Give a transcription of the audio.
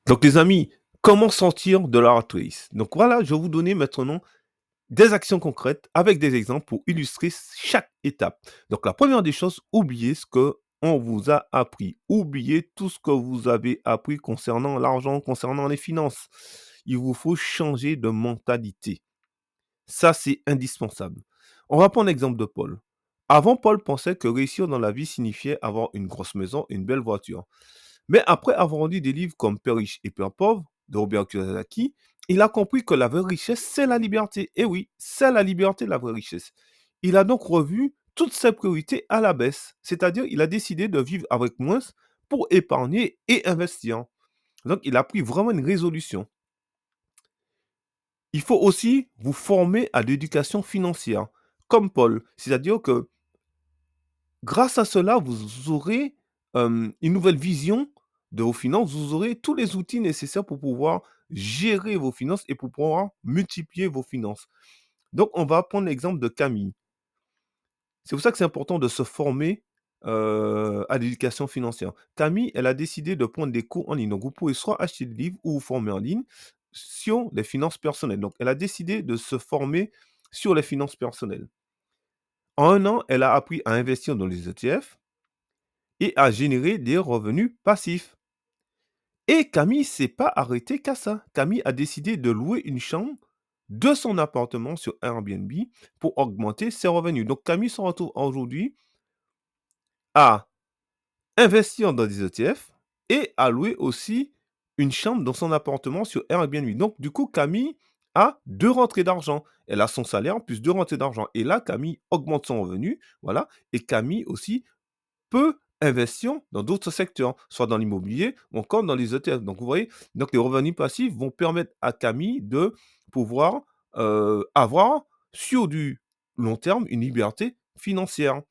Donc les amis, comment sortir de la rat race? Donc voilà, je vais vous donner maintenant des actions concrètes avec des exemples pour illustrer chaque étape. Donc la première des choses, oubliez ce que on vous a appris. Oubliez tout ce que vous avez appris concernant l'argent, concernant les finances. Il vous faut changer de mentalité. Ça, c'est indispensable. On va prendre l'exemple de Paul. Avant, Paul pensait que réussir dans la vie signifiait avoir une grosse maison et une belle voiture. Mais après avoir lu des livres comme Père riche et Père pauvre de Robert Kiyosaki, il a compris que la vraie richesse, c'est la liberté. Et oui, c'est la liberté, la vraie richesse. Il a donc revu toutes ses priorités à la baisse. C'est-à-dire, il a décidé de vivre avec moins pour épargner et investir. Donc, il a pris vraiment une résolution. Il faut aussi vous former à l'éducation financière, comme Paul. C'est-à-dire que grâce à cela, vous aurez, une nouvelle vision de vos finances. Vous aurez tous les outils nécessaires pour pouvoir gérer vos finances et pour pouvoir multiplier vos finances. Donc on va prendre l'exemple de Camille. C'est pour ça que c'est important de se former, à l'éducation financière. Camille, elle a décidé de prendre des cours en ligne. Donc vous pouvez soit acheter des livres ou vous former en ligne sur les finances personnelles. Donc elle a décidé de se former sur les finances personnelles. En un an, elle a appris à investir dans les ETF et à générer des revenus passifs. Et Camille s'est pas arrêtée qu'à ça. Camille a décidé de louer une chambre de son appartement sur Airbnb pour augmenter ses revenus. Donc Camille se retrouve aujourd'hui à investir dans des ETF et à louer aussi une chambre dans son appartement sur Airbnb. Donc du coup, Camille a 2 rentrées d'argent. Elle a son salaire plus 2 rentrées d'argent et là, Camille augmente son revenu, voilà, et Camille aussi peut investir dans d'autres secteurs, soit dans l'immobilier ou encore dans les ETF. Donc vous voyez, donc les revenus passifs vont permettre à Camille de pouvoir, avoir sur du long terme une liberté financière.